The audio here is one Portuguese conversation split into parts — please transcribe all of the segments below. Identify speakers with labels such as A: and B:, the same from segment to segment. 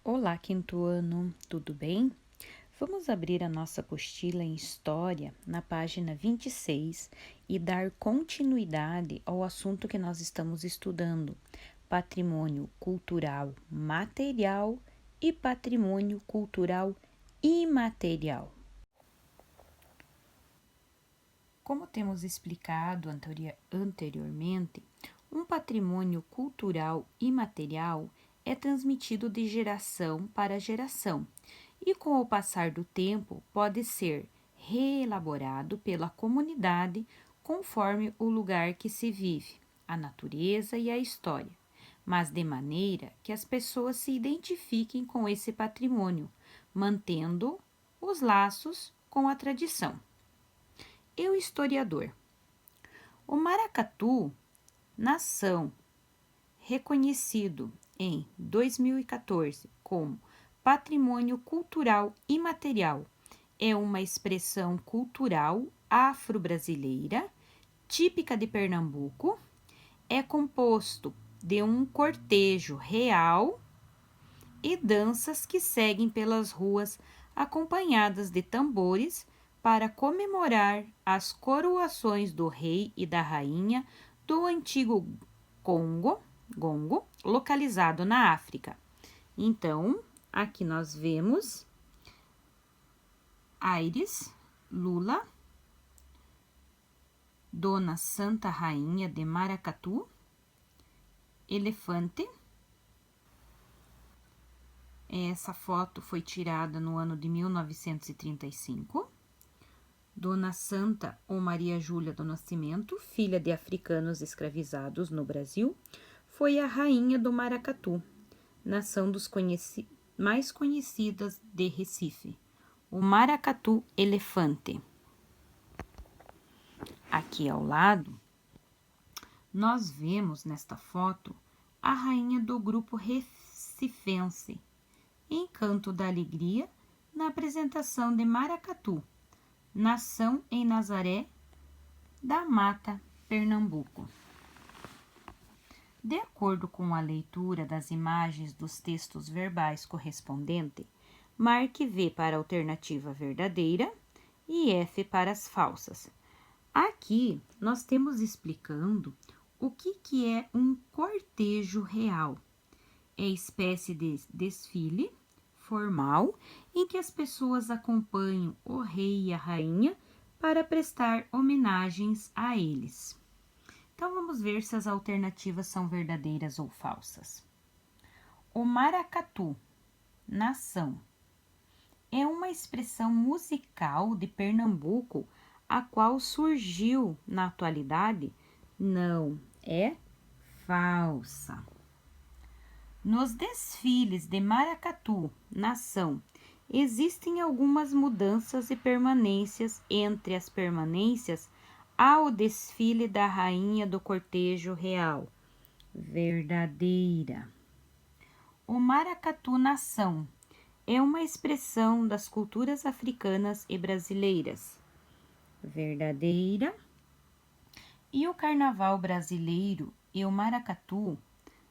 A: Olá, quinto ano, tudo bem? Vamos abrir a nossa apostila em História na página 26 e dar continuidade ao assunto que nós estamos estudando: patrimônio cultural material e patrimônio cultural imaterial. Como temos explicado anteriormente, um patrimônio cultural imaterial é transmitido de geração para geração e, com o passar do tempo, pode ser reelaborado pela comunidade conforme o lugar que se vive, a natureza e a história, mas de maneira que as pessoas se identifiquem com esse patrimônio, mantendo os laços com a tradição. E o historiador. O maracatu, nação reconhecido em 2014 como Patrimônio Cultural Imaterial, é uma expressão cultural afro-brasileira, típica de Pernambuco, é composto de um cortejo real e danças que seguem pelas ruas acompanhadas de tambores para comemorar as coroações do rei e da rainha do antigo Gongo, localizado na África. Então, aqui nós vemos Aires, Lula, Dona Santa Rainha de Maracatu, Elefante. Essa foto foi tirada no ano de 1935. Dona Santa ou Maria Júlia do Nascimento, filha de africanos escravizados no Brasil, foi a rainha do Maracatu, nação dos mais conhecidas de Recife, o Maracatu Elefante. Aqui ao lado, nós vemos nesta foto a rainha do grupo recifense, Encanto da Alegria, na apresentação de Maracatu, nação em Nazaré da Mata, Pernambuco. De acordo com a leitura das imagens dos textos verbais correspondentes, marque V para a alternativa verdadeira e F para as falsas. Aqui nós temos explicando o que é um cortejo real. É espécie de desfile formal em que as pessoas acompanham o rei e a rainha para prestar homenagens a eles. Então, vamos ver se as alternativas são verdadeiras ou falsas. O maracatu, nação, é uma expressão musical de Pernambuco, a qual surgiu na atualidade? Não, é falsa. Nos desfiles de maracatu, nação, existem algumas mudanças e permanências entre as permanências ao desfile da rainha do cortejo real. Verdadeira. O maracatu nação é uma expressão das culturas africanas e brasileiras. Verdadeira. E o carnaval brasileiro e o maracatu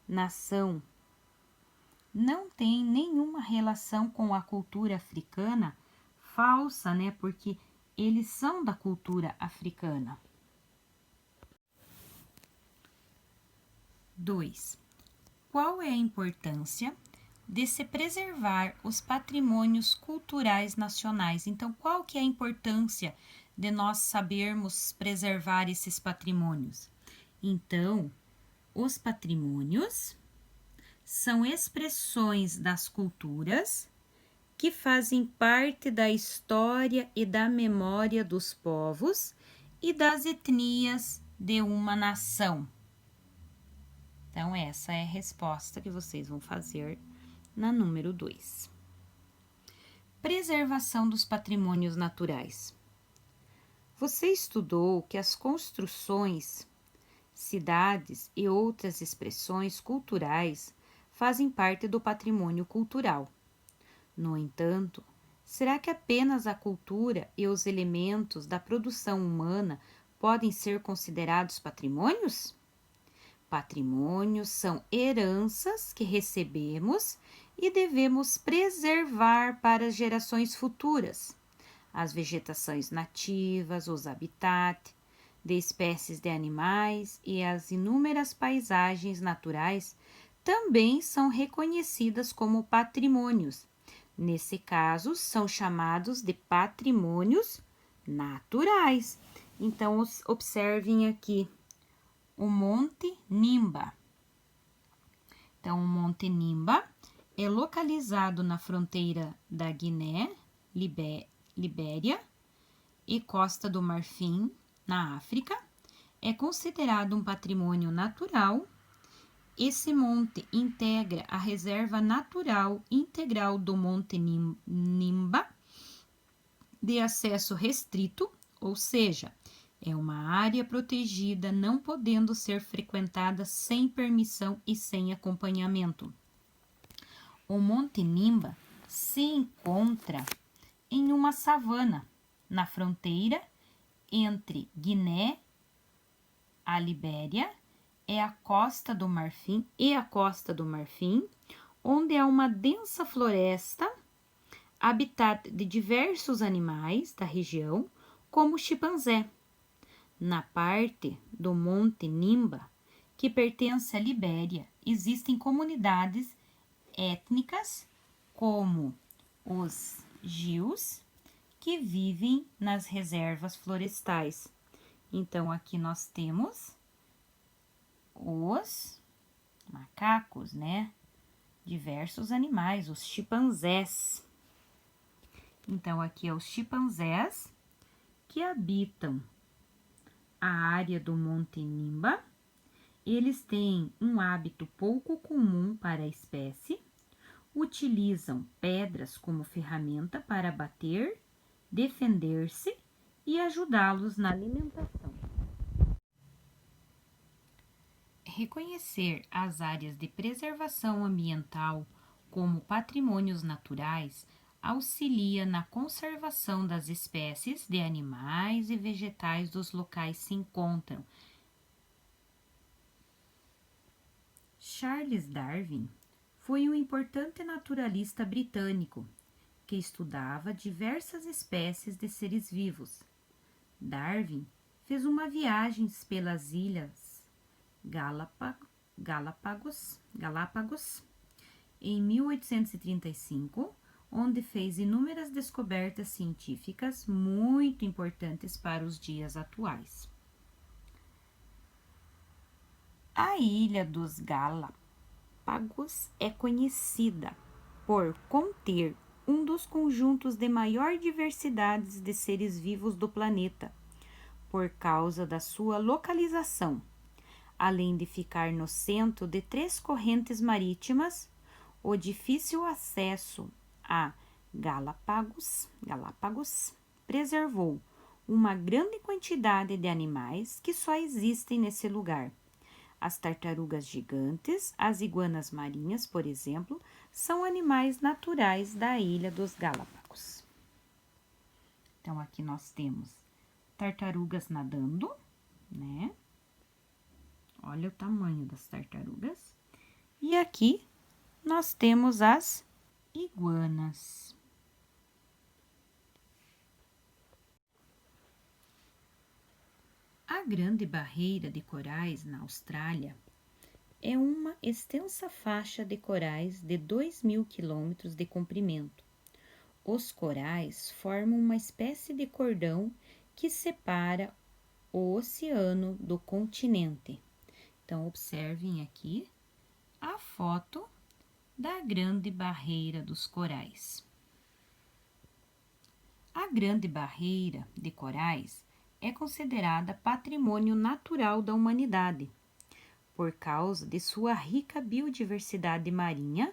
A: nação não tem nenhuma relação com a cultura africana. Falsa, né? Porque eles são da cultura africana. 2. Qual é a importância de se preservar os patrimônios culturais nacionais? Então, qual que é a importância de nós sabermos preservar esses patrimônios? Então, os patrimônios são expressões das culturas que fazem parte da história e da memória dos povos e das etnias de uma nação. Então, essa é a resposta que vocês vão fazer na número 2. Preservação dos patrimônios naturais. Você estudou que as construções, cidades e outras expressões culturais fazem parte do patrimônio cultural. No entanto, será que apenas a cultura e os elementos da produção humana podem ser considerados patrimônios? Patrimônios são heranças que recebemos e devemos preservar para as gerações futuras as vegetações nativas, os habitats de espécies de animais e as inúmeras paisagens naturais também são reconhecidas como patrimônios. Nesse caso, são chamados de patrimônios naturais. Então, observem aqui o Monte Nimba. Então, o Monte Nimba é localizado na fronteira da Guiné, Libéria e Costa do Marfim, na África. É considerado um patrimônio natural. Esse monte integra a Reserva Natural Integral do Monte Nimba, de acesso restrito, ou seja, é uma área protegida não podendo ser frequentada sem permissão e sem acompanhamento. O Monte Nimba se encontra em uma savana na fronteira entre Guiné, a Libéria e a Costa do Marfim, onde há uma densa floresta, habitat de diversos animais da região, como o chimpanzé. Na parte do Monte Nimba, que pertence à Libéria, existem comunidades étnicas, como os Gios, que vivem nas reservas florestais. Então, aqui nós temos os macacos, né? Diversos animais, os chimpanzés. Então, aqui é os chimpanzés que habitam a área do Monte Nimba. Eles têm um hábito pouco comum para a espécie, utilizam pedras como ferramenta para bater, defender-se e ajudá-los na alimentação. Reconhecer as áreas de preservação ambiental como patrimônios naturais auxilia na conservação das espécies de animais e vegetais dos locais se encontram. Charles Darwin foi um importante naturalista britânico que estudava diversas espécies de seres vivos. Darwin fez uma viagem pelas ilhas Galápagos em 1835, onde fez inúmeras descobertas científicas muito importantes para os dias atuais. A Ilha dos Galápagos é conhecida por conter um dos conjuntos de maior diversidade de seres vivos do planeta, por causa da sua localização, além de ficar no centro de 3 correntes marítimas. O difícil acesso a Galápagos preservou uma grande quantidade de animais que só existem nesse lugar. As tartarugas gigantes, as iguanas marinhas, por exemplo, são animais naturais da Ilha dos Galápagos. Então, aqui nós temos tartarugas nadando, né? Olha o tamanho das tartarugas. E aqui nós temos as iguanas. A Grande Barreira de Corais na Austrália é uma extensa faixa de corais de 2.000 quilômetros de comprimento. Os corais formam uma espécie de cordão que separa o oceano do continente. Então, observem aqui a foto da Grande Barreira dos Corais. A Grande Barreira de Corais é considerada patrimônio natural da humanidade, por causa de sua rica biodiversidade marinha,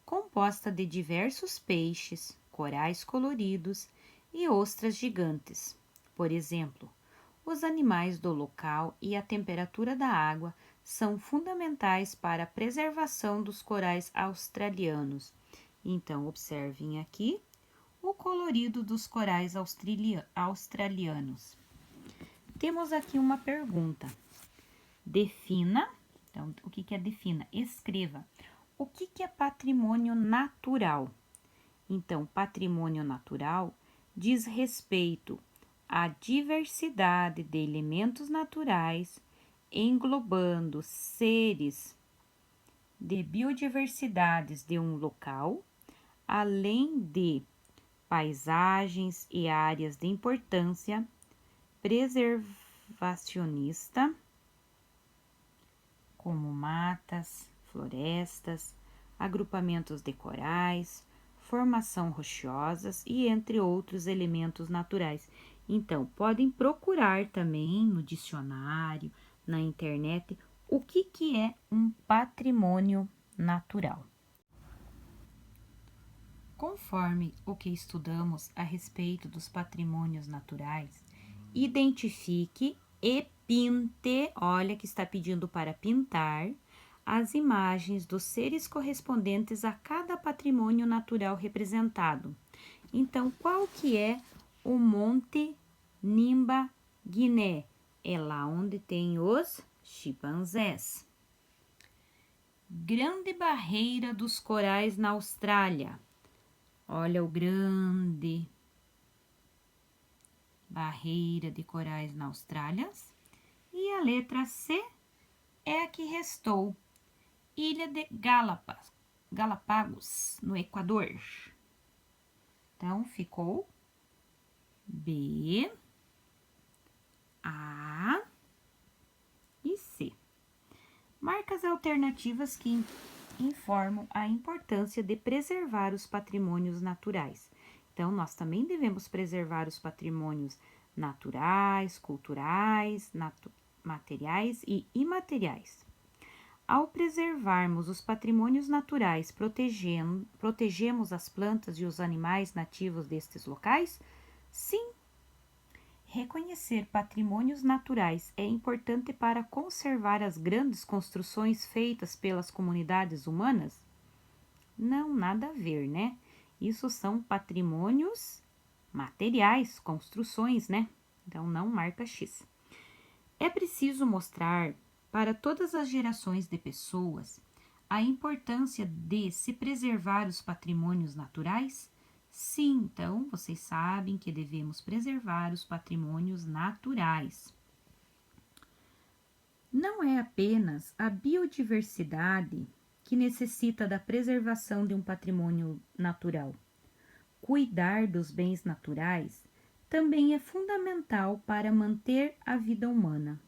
A: composta de diversos peixes, corais coloridos e ostras gigantes. Por exemplo, os animais do local e a temperatura da água são fundamentais para a preservação dos corais australianos. Então, observem aqui o colorido dos corais australianos. Temos aqui uma pergunta. Defina, então, o que é defina? Escreva O que é patrimônio natural? Então, patrimônio natural diz respeito à diversidade de elementos naturais, englobando seres de biodiversidades de um local, além de paisagens e áreas de importância preservacionista, como matas, florestas, agrupamentos de corais, formação rochosas e entre outros elementos naturais. Então, podem procurar também no dicionário, na internet, o que é um patrimônio natural. Conforme o que estudamos a respeito dos patrimônios naturais, identifique e pinte, olha que está pedindo para pintar, as imagens dos seres correspondentes a cada patrimônio natural representado. Então, qual que é o Monte Nimba Guiné? É lá onde tem os chimpanzés. Grande Barreira dos Corais na Austrália. Olha o grande barreira de corais na Austrália. E a letra C é a que restou. Ilha de Galápagos, no Equador. Então, ficou B, A e C. Marcas alternativas que informam a importância de preservar os patrimônios naturais. Então, nós também devemos preservar os patrimônios naturais, culturais, materiais e imateriais. Ao preservarmos os patrimônios naturais, protegemos as plantas e os animais nativos destes locais? Sim. Reconhecer patrimônios naturais é importante para conservar as grandes construções feitas pelas comunidades humanas? Não, nada a ver, né? Isso são patrimônios materiais, construções, né? Então, não marca X. É preciso mostrar para todas as gerações de pessoas a importância de se preservar os patrimônios naturais? Sim, então vocês sabem que devemos preservar os patrimônios naturais. Não é apenas a biodiversidade que necessita da preservação de um patrimônio natural. Cuidar dos bens naturais também é fundamental para manter a vida humana.